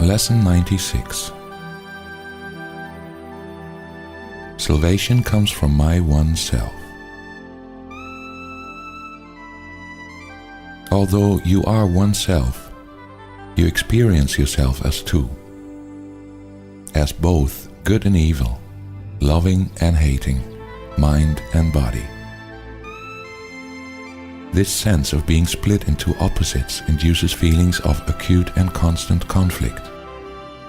Lesson 96. Salvation comes from my one self. Although you are one self, you experience yourself as two, as both good and evil, loving and hating, mind and body. This sense of being split into opposites induces feelings of acute and constant conflict,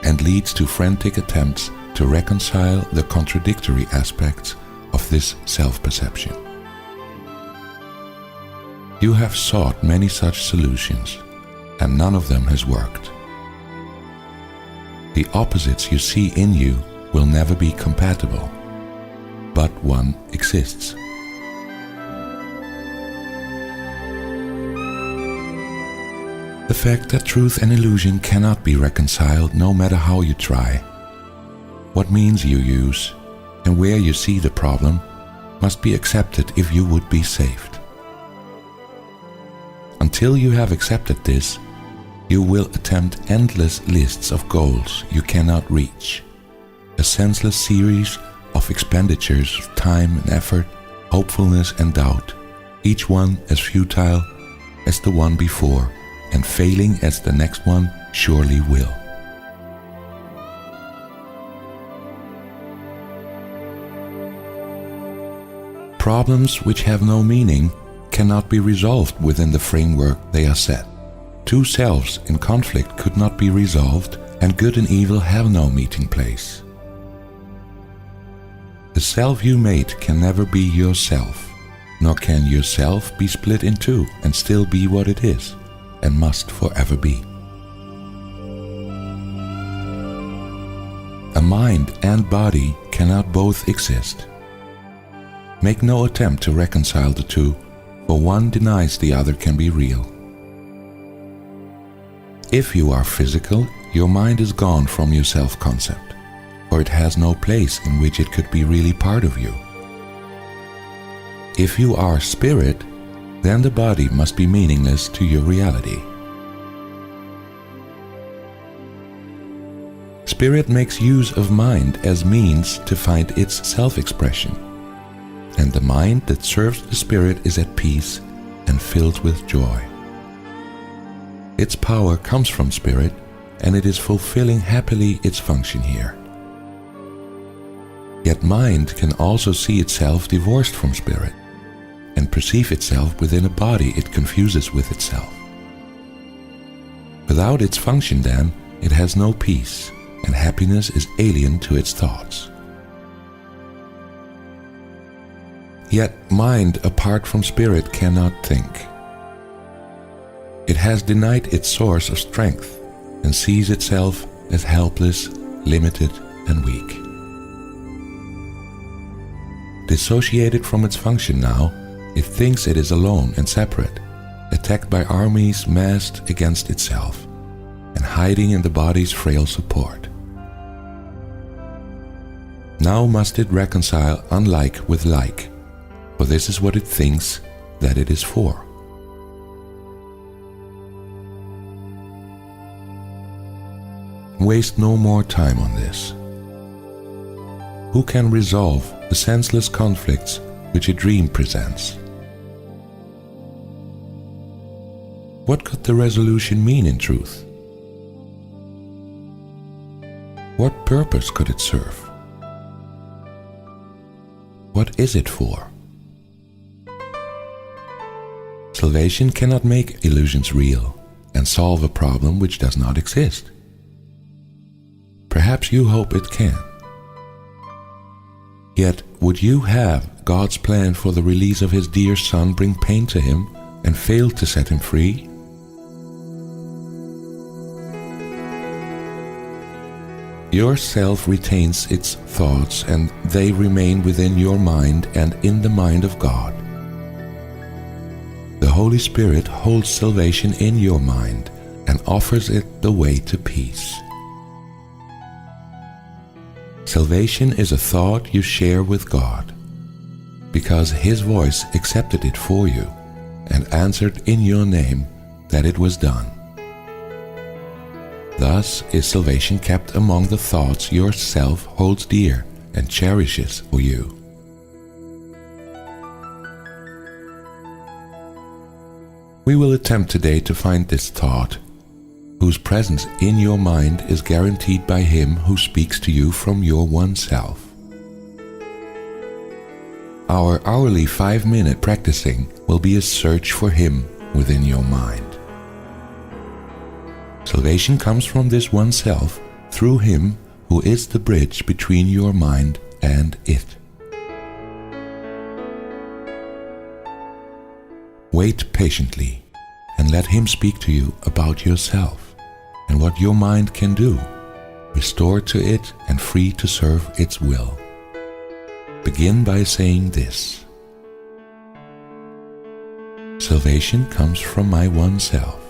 and leads to frantic attempts to reconcile the contradictory aspects of this self-perception. You have sought many such solutions, and none of them has worked. The opposites you see in you will never be compatible, but one exists. The fact that truth and illusion cannot be reconciled no matter how you try, what means you use, and where you see the problem must be accepted if you would be saved. Until you have accepted this, you will attempt endless lists of goals you cannot reach, a senseless series of expenditures of time and effort, hopefulness and doubt, each one as futile as the one before, and failing as the next one surely will. Problems which have no meaning cannot be resolved within the framework they are set. Two selves in conflict could not be resolved, and good and evil have no meeting place. The self you made can never be yourself, nor can yourself be split in two and still be what it is, and must forever be. A mind and body cannot both exist. Make no attempt to reconcile the two, for one denies the other can be real. If you are physical, your mind is gone from your self-concept, for it has no place in which it could be really part of you. If you are spirit, then the body must be meaningless to your reality. Spirit makes use of mind as means to find its self-expression, and the mind that serves the spirit is at peace and filled with joy. Its power comes from spirit, and it is fulfilling happily its function here. Yet mind can also see itself divorced from spirit, and perceive itself within a body it confuses with itself. Without its function then, it has no peace, and happiness is alien to its thoughts. Yet mind apart from spirit cannot think. It has denied its source of strength, and sees itself as helpless, limited, and weak. Dissociated from its function now, it thinks it is alone and separate, attacked by armies massed against itself, and hiding in the body's frail support. Now must it reconcile unlike with like, for this is what it thinks that it is for. Waste no more time on this. Who can resolve the senseless conflicts which a dream presents? What could the resolution mean in truth? What purpose could it serve? What is it for? Salvation cannot make illusions real and solve a problem which does not exist. Perhaps you hope it can. Yet, would you have God's plan for the release of His dear Son bring pain to Him and fail to set Him free? Your self retains its thoughts, and they remain within your mind and in the mind of God. The Holy Spirit holds salvation in your mind and offers it the way to peace. Salvation is a thought you share with God, because His voice accepted it for you and answered in your name that it was done. Thus is salvation kept among the thoughts yourself holds dear and cherishes for you. We will attempt today to find this thought, whose presence in your mind is guaranteed by Him who speaks to you from your one self. Our hourly 5-minute practicing will be a search for Him within your mind. Salvation comes from this one self through Him who is the bridge between your mind and it. Wait patiently and let Him speak to you about yourself and what your mind can do, restored to it and free to serve its will. Begin by saying this: Salvation comes from my one self.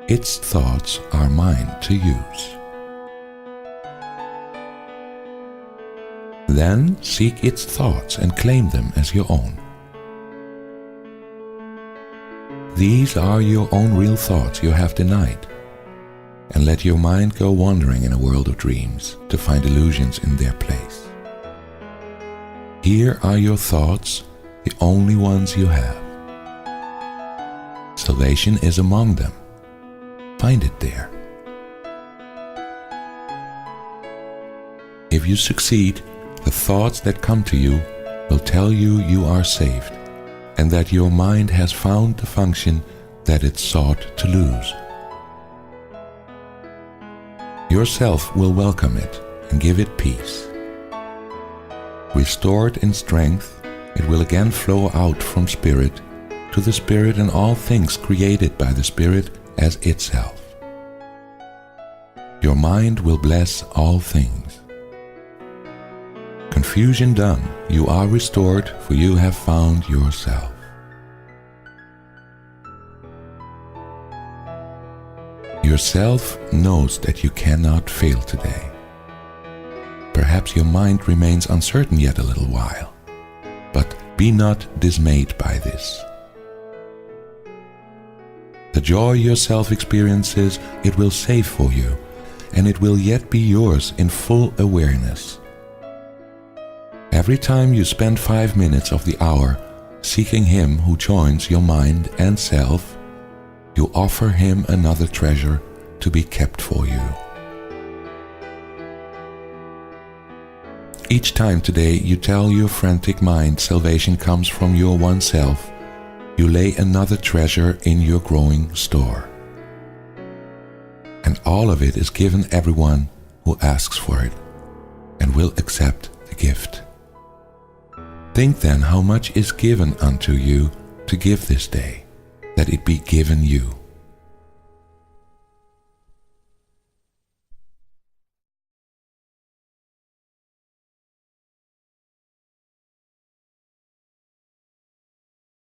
Its thoughts are mine to use. Then seek its thoughts and claim them as your own. These are your own real thoughts you have denied, and let your mind go wandering in a world of dreams to find illusions in their place. Here are your thoughts, the only ones you have. Salvation is among them. Find it there. If you succeed, the thoughts that come to you will tell you you are saved and that your mind has found the function that it sought to lose. Yourself will welcome it and give it peace. Restored in strength, it will again flow out from Spirit to the Spirit and all things created by the Spirit as itself. Your mind will bless all things. Confusion done, you are restored, for you have found yourself. Yourself knows that you cannot fail today. Perhaps your mind remains uncertain yet a little while, but be not dismayed by this. The joy yourself experiences, it will save for you, and it will yet be yours in full awareness. Every time you spend 5 minutes of the hour seeking Him who joins your mind and self, you offer Him another treasure to be kept for you. Each time today you tell your frantic mind salvation comes from your one self, you lay another treasure in your growing store. And all of it is given everyone who asks for it and will accept the gift. Think then how much is given unto you to give this day, that it be given you.